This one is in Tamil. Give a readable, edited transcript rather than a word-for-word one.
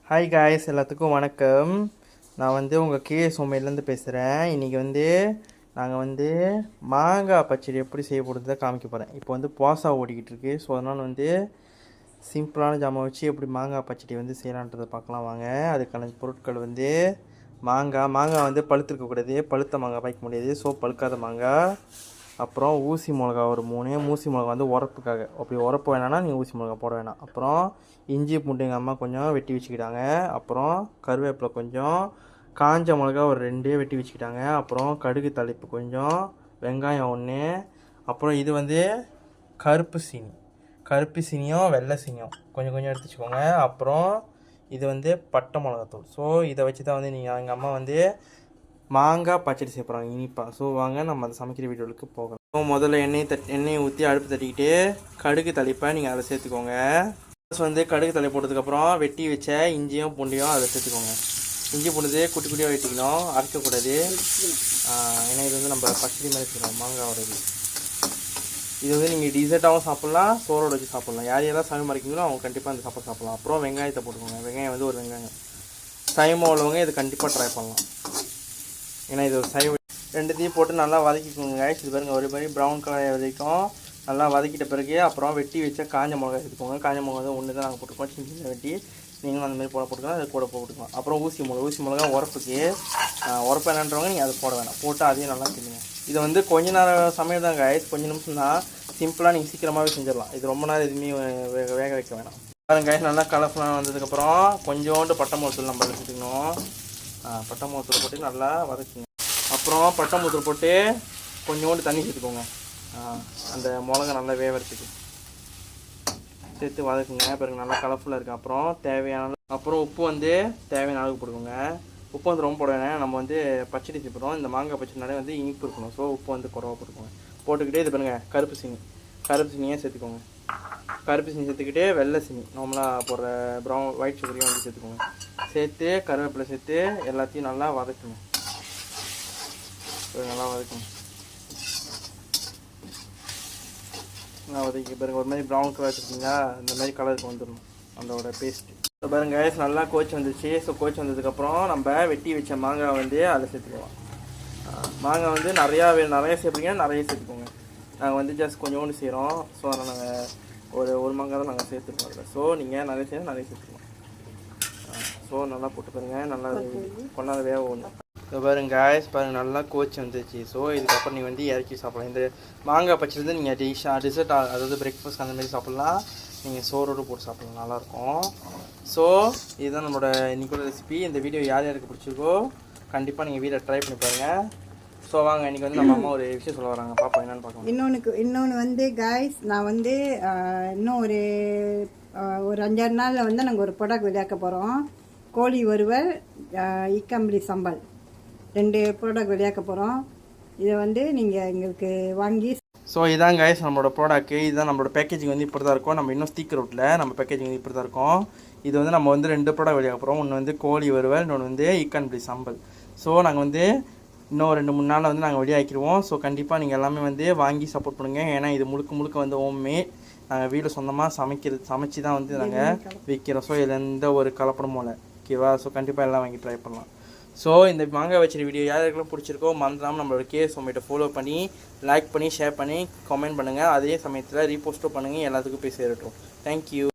ஹாய் காய்ஸ், எல்லாத்துக்கும் வணக்கம். நான் உங்கள் சோமையிலேருந்து பேசுகிறேன். இன்றைக்கி நாங்கள் மாங்காய் பச்சடி எப்படி செய்யப்படுறதை காமிக்க போகிறேன். இப்போ பாசா ஓடிக்கிட்டு இருக்கு. ஸோ அதனால் சிம்பிளான ஜாமான் வச்சு எப்படி மாங்காய் பச்சடி செய்யலான்றதை பார்க்கலாம் வாங்க. அதுக்கான பொருட்கள் மாங்காய் பழுத்திருக்கக்கூடாது, பழுத்த மாங்காய் பாய்க்க முடியாது. ஸோ பழுக்காத மாங்காய், அப்புறம் ஊசி மிளகா ஒரு 3, ஊசி மிளகா உரப்புக்காக. அப்படி உரப்பு வேணான்னா நீங்கள் ஊசி மிளகா போட வேணாம். அப்புறம் இஞ்சி பூண்டு எங்கள் அம்மா கொஞ்சம் வெட்டி வச்சுக்கிட்டாங்க. அப்புறம் கருவேப்பிலை கொஞ்சம், காஞ்ச மிளகா ஒரு 2 வெட்டி வச்சுக்கிட்டாங்க. அப்புறம் கடுகு தாளிப்பு கொஞ்சம், வெங்காயம் 1, அப்புறம் இது கருப்பு சீனியும் வெள்ளை சீனியும் கொஞ்சம் கொஞ்சம் எடுத்து வச்சுக்கோங்க. அப்புறம் இது பட்டை மிளகாத்தூள். ஸோ இதை வச்சு தான் நீங்கள் எங்கள் அம்மா மாங்காய் பச்சடி செய்ய போகிறாங்க இனிப்பா. ஸோ வாங்க நம்ம அதை சமைக்கிற வீடியோவுக்கு போகலாம். ஸோ முதல்ல எண்ணெயை ஊற்றி அடுப்பு தட்டிக்கிட்டு கடுகு தாளிப்பை நீங்கள் அதை சேர்த்துக்கோங்க. கடுகு தலை போட்டதுக்கப்புறம் வெட்டி வச்ச இஞ்சியும் பூண்டையும் அதை சேர்த்துக்கோங்க. இஞ்சி பூண்டு குட்டி குட்டியாக வெட்டிக்கணும், அரைக்கக்கூடாது. ஏன்னா இது நம்ம பச்சடி மாதிரி செய்யணும் மாங்காயோட. இது நீங்கள் டிசர்ட்டாகவும் சாப்பிட்லாம், சோறோட வச்சு சாப்பிட்லாம். யார் யாரெல்லாம் சமையல் மறைக்கிறீங்களோ அவங்க கண்டிப்பாக அந்த சாப்பாடு சாப்பிட்லாம். அப்புறம் வெங்காயத்தை போட்டுக்கோங்க. வெங்காயம் ஒரு வெங்காயம். சைவம் உள்ளவங்க இது கண்டிப்பாக ட்ரை பண்ணலாம். ஏன்னா இது ஒரு சைவ. ரெண்டுத்தையும் போட்டு நல்லா வதக்கிக்கோங்க. இது பாருங்கள், ஒரு மாதிரி ப்ரௌன் கலர் வரைக்கும் நல்லா வதக்கிட்ட பிறகு அப்புறம் வெட்டி வச்ச காஞ்ச மிளகா எடுத்துக்கோங்க. காஞ்ச மிளகா ஒன்று தான் நாங்கள் போட்டுருக்கோம். சின்ன சின்ன வெட்டி நீங்களும் அந்த மாதிரி போட்டுக்கலாம், அதை கூட போட்டுக்கலாம். அப்புறம் ஊசி மிளகா உரப்புக்கு. உரப்பு என்னன்றவங்க நீங்கள் அதை போட வேணாம், போட்டு அதையும் நல்லா தின்னுங்க. இதை கொஞ்ச நேரம் சமையல் தான் காய்ஸ், கொஞ்சம் நிமிஷம் தான். சிம்பிளாக நீங்கள் சீக்கிரமாகவே செஞ்சிடலாம். இது ரொம்ப நேரம் எதுவுமே வேக வைக்க வேணாம். பாருங்க காய்ஸ், நல்லா கலர்ஃபுல்லாக வந்ததுக்கப்புறம் கொஞ்சோண்டு பட்டை மிளகாத்தூள் நம்ம எடுத்துக்கணும். பட்டை மிளகாத்தூள் போட்டு நல்லா வதக்குங்க. அப்புறம் பட்டை மிளகாத்தூள் போட்டு கொஞ்சோண்டு தண்ணி சேர்த்துக்கோங்க. அந்த மிளகா நல்லா வேவறதுக்கு சேர்த்து வதக்குங்க. பிறகு நல்லா கலர்ஃபுல்லாக இருக்குது. அப்புறம் அப்புறம் உப்பு தேவையான அளவுக்கு போட்டுக்கோங்க. உப்பு ரொம்ப போட வேணாம். நம்ம பச்சடி செய்யப்படுறோம். இந்த மாங்காய் பச்சடினாலே இனிப்பு இருக்கணும். ஸோ உப்பு குறவாக போட்டுக்கோங்க. போட்டுக்கிட்டே இது பண்ணுங்கள், கருப்பு சீனியை சேர்த்துக்கோங்க. கருப்பு சீனி சேர்த்துக்கிட்டே வெள்ளை சீனி நார்மலாக போடுற ஒயிட் சுகரையும் சேர்த்துக்கோங்க. சேர்த்து கருவேப்பிலை சேர்த்து எல்லாத்தையும் நல்லா வதக்கணும். நல்லா வதக்கணும். வதக்கி பாருங்கள், ஒரு மாதிரி ப்ரௌன் கலர் வச்சுருக்கீங்களா, இந்த மாதிரி கலருக்கு வந்துடணும் அதோட பேஸ்ட்டு. ஸோ பாருங்கள் கேஸ், நல்லா கோச்சு வந்துச்சு. ஸோ கோச்சு வந்ததுக்கப்புறம் நம்ம வெட்டி வச்ச மாங்காய் அதில் சேர்த்துக்கலாம். மாங்காய் நிறையா சேர்ப்பீங்க, நிறைய சேர்த்துக்கோங்க. நாங்கள் ஜஸ்ட் கொஞ்சோண்டு செய்கிறோம். ஸோ அதனால் நாங்கள் ஒரு மாங்காய் தான் நாங்கள் சேர்த்துருக்கோம் அதில். ஸோ நீங்கள் நிறைய சேர்த்துக்கலாம். ஸோ நல்லா போட்டு பாருங்கள், நல்லா கொண்டாட வேக ஒன்று. ஸோ பாருங்க காய்ஸ், பாருங்கள் நல்லா கோச்சு வந்துச்சு. ஸோ இதுக்கப்புறம் நீங்கள் இறக்கி சாப்பிடலாம். இந்த மாங்காய் பச்சடி நீங்கள் டிசர்ட், அதாவது பிரேக்ஃபாஸ்ட் அந்த மாதிரி சாப்பிட்லாம். நீங்கள் சோறோடு போட்டு சாப்பிட்லாம், நல்லாயிருக்கும். ஸோ இதுதான் நம்மளோட இன்றைக்கோட ரெசிபி. இந்த வீடியோ யார் யாருக்கு பிடிச்சிருக்கோ கண்டிப்பாக நீங்கள் வீட்டில் ட்ரை பண்ணி பாருங்கள். ஸோ வாங்க, இன்றைக்கி நம்ம அம்மா ஒரு விஷயம் சொல்ல வராங்க, பாப்பா என்னென்னு பார்க்கலாம். இன்னொன்று காய்ஸ், நான் இன்னும் ஒரு 5-6 நாளில் நாங்கள் ஒரு ப்ராடக்ட் விளையாக்க போகிறோம். கோழி வறுவல், இக்கம்பளி சம்பல், 2 ப்ராடக்ட் வெளியாக்க போகிறோம். இதை நீங்கள் எங்களுக்கு வாங்கி. ஸோ இதான் கைஸ் நம்மளோட ப்ராடக்ட்டு. இதுதான் நம்மளோட பேக்கேஜிங் இப்படி தான் இருக்கும். நம்ம இன்னும் ஸ்டிக்கர் அவுட்டில் நம்ம பேக்கேஜிங் இப்படி தான் இருக்கும். இது நம்ம 2 ப்ராடக்ட் வெளியாக போகிறோம். ஒன்று கோழி வறுவல், இன்னொன்று இக்கன்பளி சம்பல். ஸோ நாங்கள் இன்னும் 2-3 நாளில் நாங்கள் வெளியாக்கிடுவோம். ஸோ கண்டிப்பாக நீங்கள் எல்லாமே வாங்கி சப்போர்ட் பண்ணுங்கள். ஏன்னா இது முழுக்க ஹோம்மேட். நாங்கள் வீட்டில் சொந்தமாக சமைச்சு தான் நாங்கள் விற்கிறோம். ஸோ இதில் எந்த ஒரு கலப்படமும் இல்லை, ஓகேவா? ஸோ கண்டிப்பாக எல்லாம் வாங்கி ட்ரை பண்ணலாம். ஸோ இந்த மாங்காய் வச்ச வீடியோ யாருக்கெல்லாம் பிடிச்சிருக்கோ மறந்துடாமல் நம்மளோட சோமைட்டை ஃபாலோ பண்ணி, லைக் பண்ணி, ஷேர் பண்ணி, கமெண்ட் பண்ணுங்கள். அதே சமயத்தில் ரீபோஸ்ட்டும் பண்ணுங்கள். எல்லாத்துக்கும் போய் சேரட்டும். தேங்க்யூ.